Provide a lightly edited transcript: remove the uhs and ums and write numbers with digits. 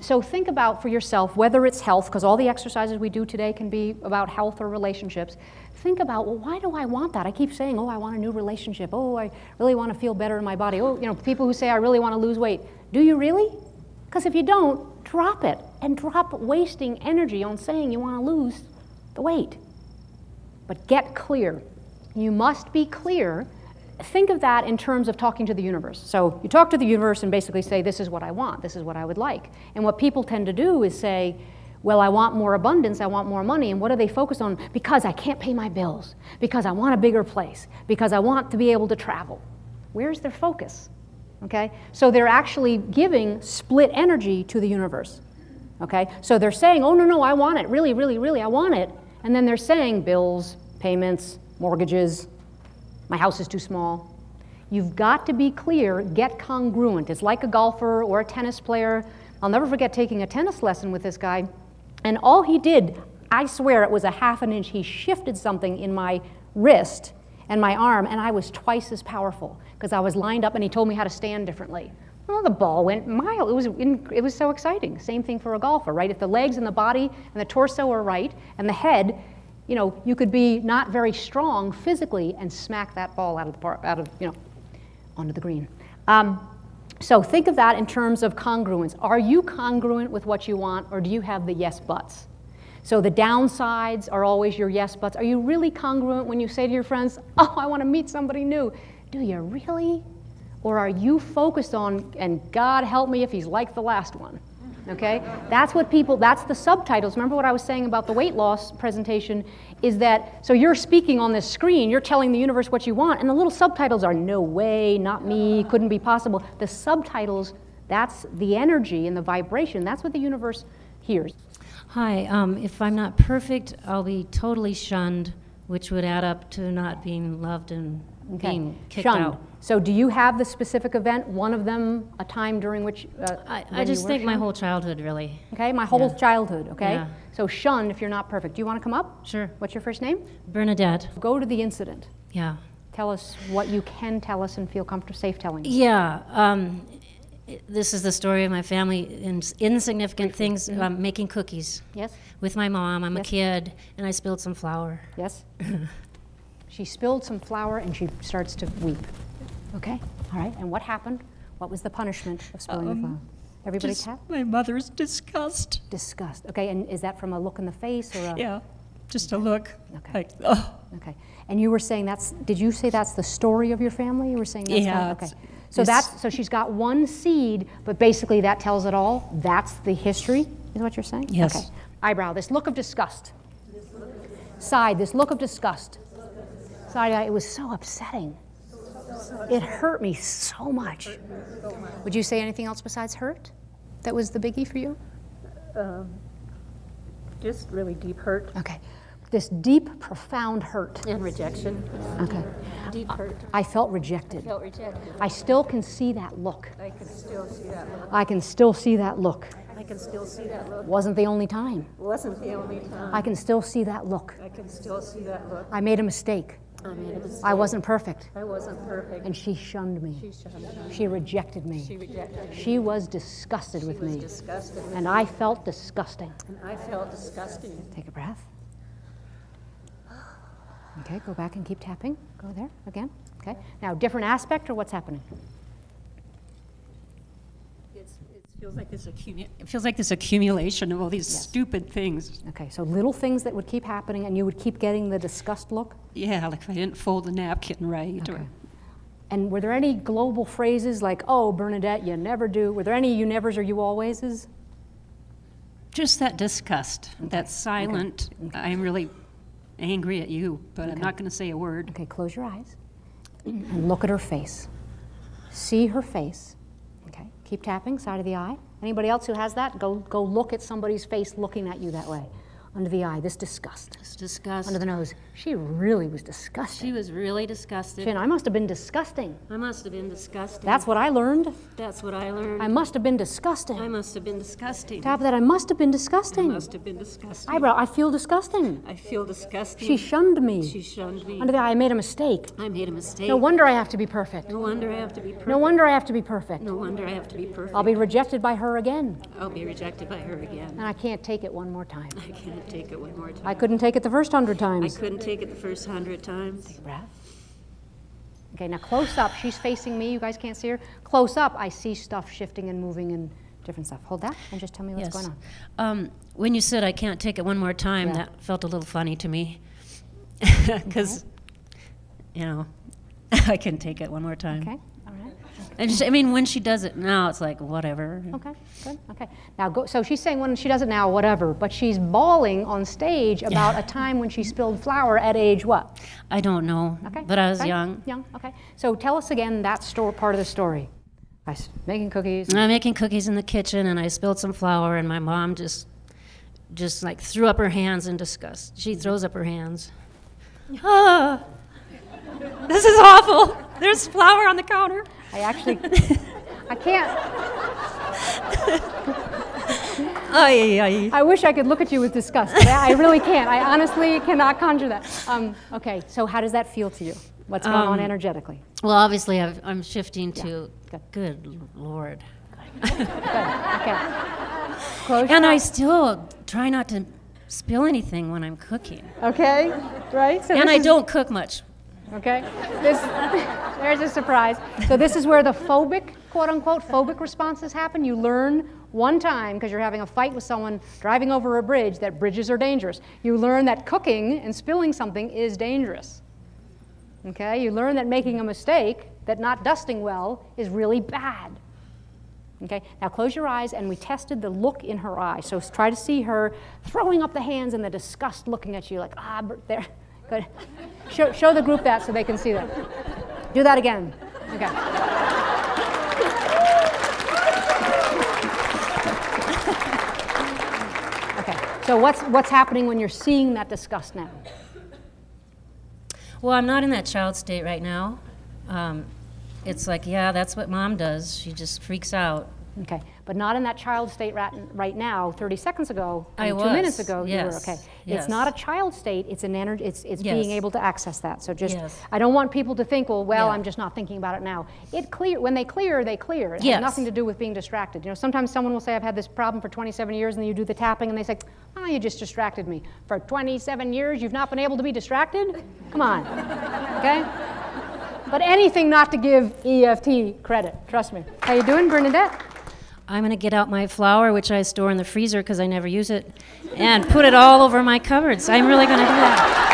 So think about for yourself, whether it's health, because all the exercises we do today can be about health or relationships. Think about, well, why do I want that? I keep saying, oh, I want a new relationship. Oh, I really want to feel better in my body. Oh, you know, people who say, I really want to lose weight. Do you really? Because if you don't, drop it and drop wasting energy on saying you want to lose the weight. But get clear. You must be clear. Think of that in terms of talking to the universe. So you talk to the universe and basically say, this is what I want, this is what I would like. And what people tend to do is say, well, I want more abundance, I want more money, and what do they focus on? Because I can't pay my bills, because I want a bigger place, because I want to be able to travel. Where's their focus? Okay? So they're actually giving split energy to the universe. Okay? So they're saying, oh, no, I want it, really, really, really, I want it. And then they're saying bills, payments, mortgages, my house is too small. You've got to be clear, get congruent. It's like a golfer or a tennis player. I'll never forget taking a tennis lesson with this guy, and all he did, I swear it was a ½ an inch, he shifted something in my wrist and my arm, and I was twice as powerful because I was lined up, and he told me how to stand differently. Well, the ball went mile. It was so exciting. Same thing for a golfer, right? If the legs and the body and the torso are right, and the head, you know, you could be not very strong physically and smack that ball out of onto the green. So think of that in terms of congruence. Are you congruent with what you want, or do you have the yes buts? So the downsides are always your yes buts. Are you really congruent when you say to your friends, oh, I want to meet somebody new? Do you really? Or are you focused on, and God help me if he's like the last one? Okay? That's what people, that's the subtitles. Remember what I was saying about the weight loss presentation is that, so you're speaking on this screen, you're telling the universe what you want, and the little subtitles are no way, not me, couldn't be possible. The subtitles, that's the energy and the vibration, that's what the universe hears. Hi, if I'm not perfect, I'll be totally shunned, which would add up to not being loved and being kicked out. So do you have the specific event, one of them, a time during which I just think my whole childhood, really. Okay, my whole childhood, okay? Yeah. So shunned if you're not perfect. Do you want to come up? Sure. What's your first name? Bernadette. Go to the incident. Yeah. Tell us what you can tell us and feel comfortable, safe telling us. Yeah. This is the story of my family, insignificant things, making cookies. Yes. With my mom. I'm Yes. a kid, and I spilled some flour. Yes. She spilled some flour and she starts to weep. Okay, all right, and what happened? What was the punishment of spilling the flour? Everybody tap? My mother's disgust. Disgust. Okay, and is that from a look in the face or a... Yeah, just a look. Okay. Like, oh. Okay, and you were saying did you say that's the story of your family? You were saying that's Yeah. okay. So she's got one seed, but basically that tells it all. That's the history, is what you're saying? Yes. Okay. Eyebrow, this look of disgust. Side, this look of disgust. Side eye, it was so upsetting. It hurt me so much. Would you say anything else besides hurt? That was the biggie for you? Just really deep hurt. Okay. This deep, profound hurt. And rejection. Okay. Deep hurt. I felt rejected. Felt rejected. I still can see that look. I can still see that look. I can still see that look. I can still see that look. Wasn't the only time. Wasn't the only time. I can still see that look. I can still see that look. I made a mistake. I made a mistake. I wasn't perfect. I wasn't perfect. And she shunned me. She shunned me. She rejected me. She rejected me. She was disgusted with She was me. disgusted with And me. I felt disgusting. And I felt disgusting. Take a breath. Okay, go back and keep tapping. Go there again. Okay. Now, different aspect or what's happening? It feels like this accumulation of all these stupid things. Okay, so little things that would keep happening and you would keep getting the disgust look? Yeah, like if I didn't fold the napkin right. Okay. Or And were there any global phrases like, oh, Bernadette, you never do? Were there any you nevers or you alwayses? just that disgust, that silent, I'm really angry at you, but I'm not going to say a word. Okay, close your eyes and look at her face. See her face. Okay, keep tapping, side of the eye. Anybody else who has that, go look at somebody's face looking at you that way. Under the eye, this disgust. It's disgust. Under the nose, she really was disgusting. She was really disgusted. Chin, I must have been disgusting. I must have been disgusting. That's what I learned. That's what I learned. I must have been disgusting. I must have been disgusting. Top of that, I must have been disgusting. Must have been disgusting. Eyebrow, I feel disgusting. I feel disgusting. She shunned me. She shunned me. Under the eye, I made a mistake. I made a mistake. No wonder I have to be perfect. No wonder I have to be perfect. No wonder I have to be perfect. No wonder I have to be perfect. I'll be rejected by her again. I'll be rejected by her again. And I can't take it one more time. I can't take it one more time. I couldn't take it the first 100 I times. couldn't take it the first 100 times. Breath. Okay, now close up. She's facing me. You guys can't see her. Close up, I see stuff shifting and moving and different stuff. Hold that and just tell me what's going on. When you said I can't take it one more time, Yeah. that felt a little funny to me. Because, you know, I can take it one more time. Okay, all right. I mean, when she does it now, it's like, whatever. Okay, good. Okay. Now go. So she's saying when she does it now, whatever, but she's bawling on stage about a time when she spilled flour at age what? I don't know, Okay. but I was okay. young. Young. Okay. So tell us again that part of the story. I was making cookies. I'm making cookies in the kitchen, and I spilled some flour, and my mom just like threw up her hands in disgust. She throws up her hands. Ah, this is awful. There's flour on the counter. I actually, I can't. I wish I could look at you with disgust, but I really can't. I honestly cannot conjure that. Okay, so how does that feel to you? What's going on energetically? Well, obviously, I'm shifting to, good. good Lord. Good. Okay. Close your And I eyes. still try not to spill anything when I'm cooking. Okay, right? So And this I is- don't cook much. Okay, there's a surprise. So this is where the phobic, quote unquote, phobic responses happen. You learn one time, because you're having a fight with someone driving over a bridge, that bridges are dangerous. You learn that cooking and spilling something is dangerous. Okay, you learn that making a mistake, that not dusting well, is really bad. Okay, now close your eyes, and we tested the look in her eye. So try to see her throwing up the hands and the disgust looking at you like, there. Good. Show the group that so they can see that. Do that again. Okay. Okay. So what's happening when you're seeing that disgust now? Well, I'm not in that child state right now. It's like, yeah, that's what mom does. She just freaks out. Okay, but not in that child state right now. 30 seconds ago, I 2 was, minutes ago, you were yes, okay. yes. It's not a child state. It's an energy. It's being able to access that. So just, Yes. I don't want people to think, well, Yeah. I'm just not thinking about it now. When they clear, they clear. It has Yes. nothing to do with being distracted. You know, sometimes someone will say, I've had this problem for 27 years, and then you do the tapping, and they say, oh, you just distracted me. For 27 years, you've not been able to be distracted? Come on, okay? But anything not to give EFT credit, trust me. How you doing, Bernadette? I'm going to get out my flour, which I store in the freezer because I never use it, and put it all over my cupboards. I'm really going to do that.